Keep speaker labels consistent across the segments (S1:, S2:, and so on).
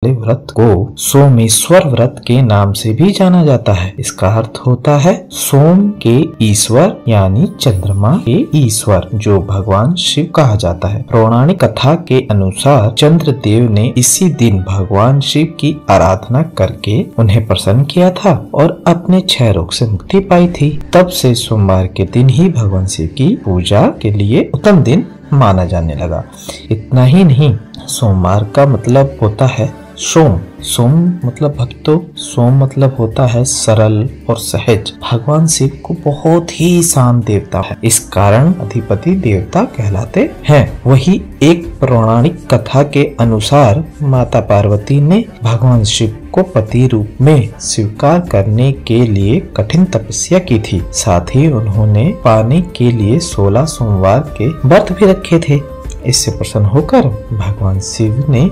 S1: व्रत को सोमेश्वर व्रत के नाम से भी जाना जाता है। इसका अर्थ होता है सोम के ईश्वर यानी चंद्रमा के ईश्वर, जो भगवान शिव कहा जाता है। पौराणिक कथा के अनुसार चंद्रदेव ने इसी दिन भगवान शिव की आराधना करके उन्हें प्रसन्न किया था और अपने क्षय रोग से मुक्ति पाई थी। तब से सोमवार के दिन ही भगवान शिव की पूजा के लिए उत्तम दिन माना जाने लगा। इतना ही नहीं, सोमवार का मतलब होता है सोम। सोम मतलब भक्तों, सोम मतलब होता है सरल और सहज। भगवान शिव को बहुत ही शांत देवता है, इस कारण अधिपति देवता कहलाते हैं। वही एक पौराणिक कथा के अनुसार माता पार्वती ने भगवान शिव को पति रूप में स्वीकार करने के लिए कठिन तपस्या की थी। साथ ही उन्होंने पाने के लिए 16 सोमवार के व्रत भी रखे थे। इससे प्रसन्न होकर भगवान शिव ने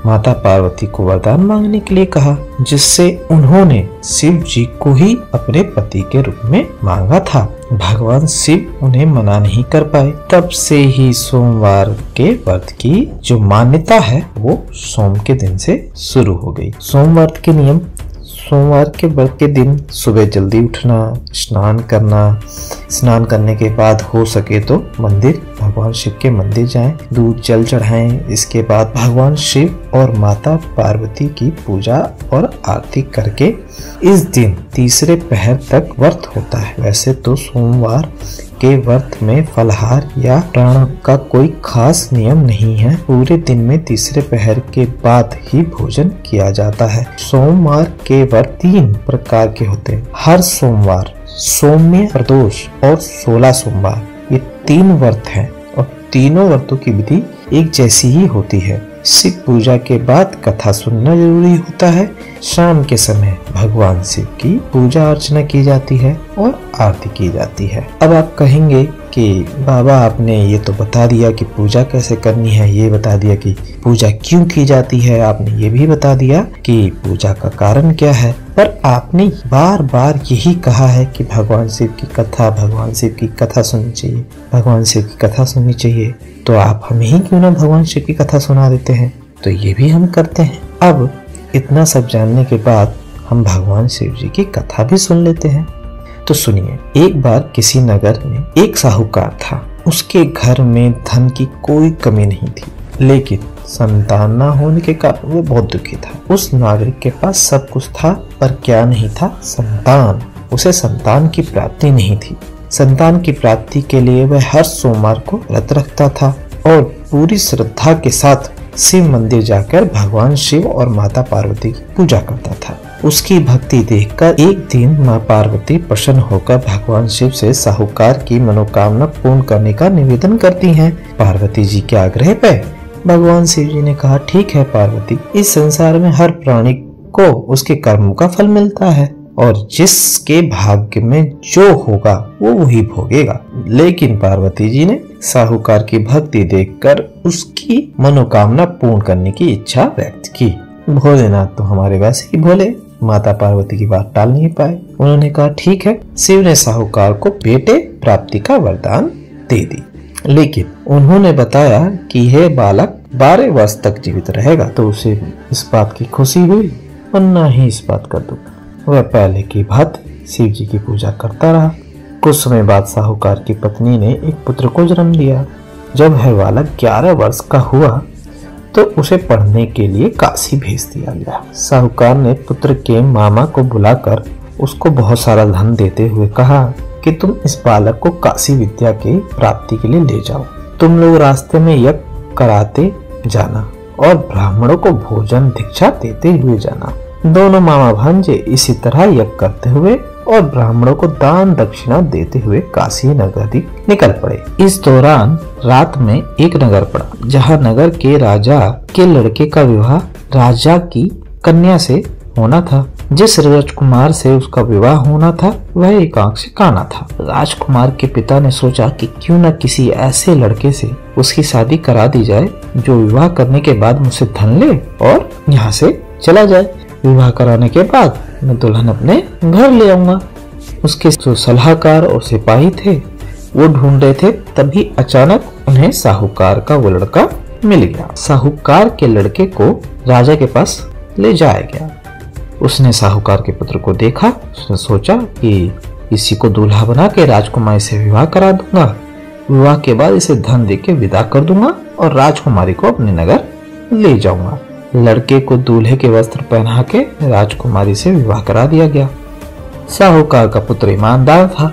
S1: माता पार्वती को वरदान मांगने के लिए कहा, जिससे उन्होंने शिव जी को ही अपने पति के रूप में मांगा था। भगवान शिव उन्हें मना नहीं कर पाए। तब से ही सोमवार के व्रत की जो मान्यता है वो सोम के दिन से शुरू हो गई। सोमवार के नियम: सोमवार के व्रत के दिन सुबह जल्दी उठना, स्नान करना, स्नान करने के बाद हो सके तो मंदिर, भगवान शिव के मंदिर जाएं, दूध जल चढ़ाएं। इसके बाद भगवान शिव और माता पार्वती की पूजा और आरती करके इस दिन तीसरे पहर तक व्रत होता है। वैसे तो सोमवार के व्रत में फलाहार या प्राण का कोई खास नियम नहीं है। पूरे दिन में तीसरे पहर के बाद ही भोजन किया जाता है। सोमवार के व्रत 3 प्रकार के होते हैं। हर सोमवार, सौम्य, प्रदोष और 16 सोमवार, ये 3 व्रत हैं और तीनों व्रतों की विधि एक जैसी ही होती है। शिव पूजा के बाद कथा सुनना जरूरी होता है। शाम के समय भगवान शिव की पूजा अर्चना की जाती है और आरती की जाती है। अब आप कहेंगे कि बाबा आपने ये तो बता दिया कि पूजा कैसे करनी है, ये बता दिया कि पूजा क्यों की जाती है, आपने ये भी बता दिया कि पूजा का कारण क्या है, पर आपने बार बार यही कहा है कि भगवान शिव की कथा, भगवान शिव की कथा सुननी चाहिए, भगवान शिव की कथा सुननी चाहिए। तो आप हमें ही क्यों ना भगवान शिव की कथा सुना देते हैं। तो ये भी हम करते हैं। अब इतना सब जानने के बाद हम भगवान शिव जी की कथा भी सुन लेते हैं। तो सुनिए, एक बार किसी नगर में एक साहूकार था। उसके घर में धन की कोई कमी नहीं थी, लेकिन संतान न होने के कारण वो बहुत दुखी था। उस नागरिक के पास सब कुछ था, पर क्या नहीं था? संतान। उसे संतान की प्राप्ति नहीं थी। संतान की प्राप्ति के लिए वह हर सोमवार को व्रत रखता था और पूरी श्रद्धा के साथ शिव मंदिर जाकर भगवान शिव और माता पार्वती की पूजा करता था। उसकी भक्ति देखकर एक दिन माँ पार्वती प्रसन्न होकर भगवान शिव से साहूकार की मनोकामना पूर्ण करने का निवेदन करती हैं। पार्वती जी के आग्रह पर भगवान शिव जी ने कहा, ठीक है पार्वती, इस संसार में हर प्राणी को उसके कर्मों का फल मिलता है और जिसके भाग्य में जो होगा वो वही भोगेगा। लेकिन पार्वती जी ने साहूकार की भक्ति देखकर उसकी मनोकामना पूर्ण करने की इच्छा व्यक्त की। भोलेनाथ तो हमारे वैसे ही भोले, माता पार्वती की बात टाल नहीं पाए। उन्होंने कहा, ठीक है। शिव ने साहूकार को बेटे प्राप्ति का वरदान दे दी, लेकिन उन्होंने बताया कि यह बालक 12 वर्ष तक जीवित रहेगा। तो उसे इस बात की खुशी हुई और न ही इस बात का दुख। वह पहले की भांति शिव जी की पूजा करता रहा। कुछ समय बाद साहूकार की पत्नी ने एक पुत्र को जन्म दिया। जब वह बालक 11 वर्ष का हुआ तो उसे पढ़ने के लिए काशी भेज दिया गया। साहूकार ने पुत्र के मामा को बुलाकर उसको बहुत सारा धन देते हुए कहा कि तुम इस बालक को काशी विद्या की प्राप्ति के लिए ले जाओ। तुम लोग रास्ते में यज्ञ कराते जाना और ब्राह्मणों को भोजन दीक्षा देते हुए जाना। दोनों मामा भांजे इसी तरह यज्ञ करते हुए और ब्राह्मणों को दान दक्षिणा देते हुए काशी नगर निकल पड़े। इस दौरान रात में एक नगर पड़ा, जहां नगर के राजा के लड़के का विवाह राजा की कन्या से होना था। जिस राजकुमार से उसका विवाह होना था वह एक आंख से काना था। राजकुमार के पिता ने सोचा कि क्यों न किसी ऐसे लड़के से उसकी शादी करा दी जाए जो विवाह करने के बाद मुझसे धन ले और यहाँ से चला जाए। विवाह कराने के बाद मैं दुल्हन अपने घर ले आऊंगा। उसके जो सलाहकार और सिपाही थे वो ढूंढ रहे थे, तभी अचानक उन्हें साहूकार का वो लड़का मिल गया। साहूकार के लड़के को राजा के पास ले जाया गया। उसने साहूकार के पुत्र को देखा। उसने सोचा कि इसी को दूल्हा बना के राजकुमारी से विवाह करा दूंगा। विवाह के बाद इसे धन देके विदा कर दूंगा और राजकुमारी को अपने नगर ले जाऊंगा। लड़के को दूल्हे के वस्त्र पहना के राजकुमारी से विवाह करा दिया गया। साहूकार का पुत्र ईमानदार था।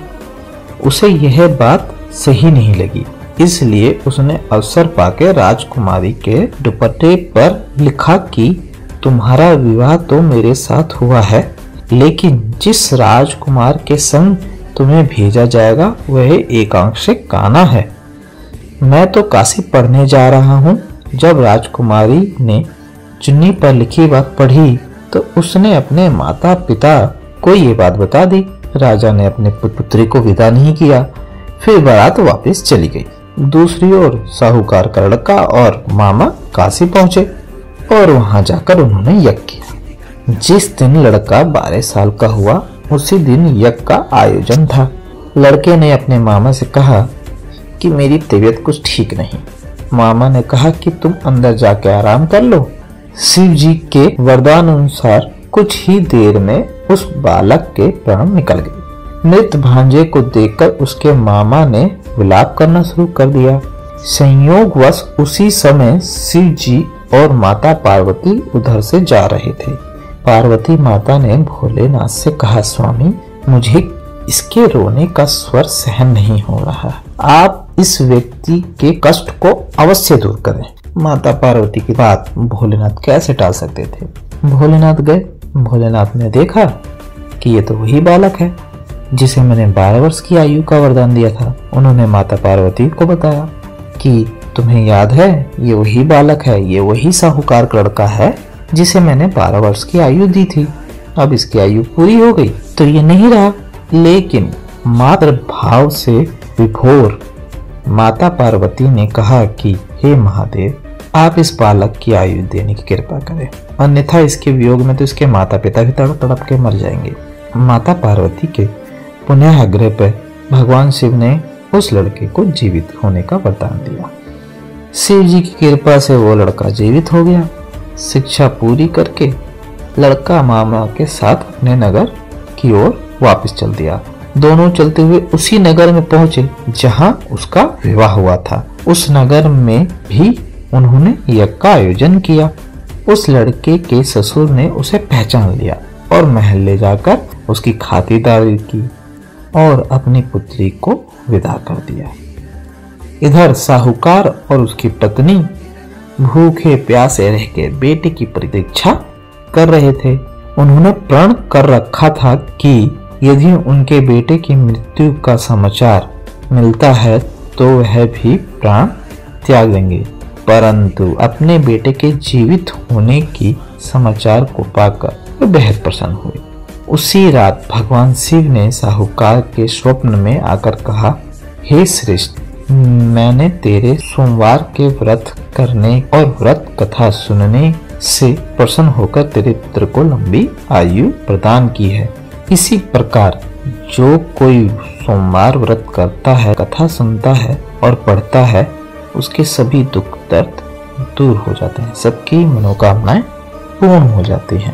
S1: उसे यह बात सही नहीं लगी, इसलिए उसने अवसर पाके राजकुमारी के दुपट्टे पर लिखा कि तुम्हारा विवाह तो मेरे साथ हुआ है, लेकिन जिस राजकुमार के संग तुम्हें भेजा जाएगा वह एकांशिक काना है। मैं तो काशी पढ़ने जा रहा हूँ। जब राजकुमारी ने चुन्नी पर लिखी बात पढ़ी तो उसने अपने माता पिता को ये बात बता दी। राजा ने अपने पुत्री को विदा नहीं किया। फिर बारात वापस चली गई। दूसरी ओर साहूकार का लड़का और मामा काशी पहुंचे और वहां जाकर उन्होंने यज्ञ किया। जिस दिन लड़का 12 साल का हुआ उसी दिन यज्ञ का आयोजन था। लड़के ने अपने मामा से कहा कि मेरी तबीयत कुछ ठीक नहीं। मामा ने कहा कि तुम अंदर जाके आराम कर लो। शिव जी के वरदान अनुसार कुछ ही देर में उस बालक के प्राण निकल गए। मृत भांजे को देखकर उसके मामा ने विलाप करना शुरू कर दिया। संयोगवश उसी समय शिव जी और माता पार्वती उधर से जा रहे थे। पार्वती माता ने भोलेनाथ से कहा, स्वामी मुझे इसके रोने का स्वर सहन नहीं हो रहा, आप इस व्यक्ति के कष्ट को अवश्य दूर करें। माता पार्वती की बात भोलेनाथ कैसे टाल सकते थे। भोलेनाथ गए। भोलेनाथ ने देखा कि ये तो वही बालक है जिसे मैंने 12 वर्ष की आयु का वरदान दिया था। उन्होंने माता पार्वती को बताया कि तुम्हें याद है ये वही बालक है, ये वही साहूकार का लड़का है जिसे मैंने 12 वर्ष की आयु दी थी। अब इसकी आयु पूरी हो गई तो ये नहीं रहा। लेकिन मात्र भाव से विभोर माता पार्वती ने कहा कि हे महादेव, आप इस बालक की आयु देने की कृपा करें, अन्यथा इसके वियोग में तो इसके माता पिता भी तड़प तड़प के मर जाएंगे। माता पार्वती के पुनः आग्रह पर भगवान शिव ने उस लड़के को जीवित होने का वरदान दिया। शिव जी की कृपा से वो लड़का जीवित हो गया। शिक्षा पूरी करके लड़का मामा के साथ अपने नगर की ओर वापस चल दिया। दोनों चलते हुए उसी नगर में पहुंचे जहां उसका विवाह हुआ था। उस नगर में भी उन्होंने यज्ञ का आयोजन किया। उस लड़के के ससुर ने उसे पहचान लिया और महल ले जाकर उसकी खातिरदारी की और अपनी पुत्री को विदा कर दिया। इधर साहूकार और उसकी पत्नी भूखे प्यासे रह के बेटे की प्रतीक्षा कर रहे थे। उन्होंने प्रण कर रखा था कि यदि उनके बेटे की मृत्यु का समाचार मिलता है तो वह भी प्राण त्याग देंगे, परंतु अपने बेटे के जीवित होने की समाचार को पाकर वे बेहद प्रसन्न हुए। उसी रात भगवान शिव ने साहूकार के स्वप्न में आकर कहा, हे श्रेष्ठ, मैंने तेरे सोमवार के व्रत करने और व्रत कथा सुनने से प्रसन्न होकर तेरे पुत्र को लंबी आयु प्रदान की है। इसी प्रकार जो कोई सोमवार व्रत करता है, कथा सुनता है और पढ़ता है, उसके सभी दुख दर्द दूर हो जाते हैं, सबकी मनोकामनाएं पूर्ण हो जाती हैं।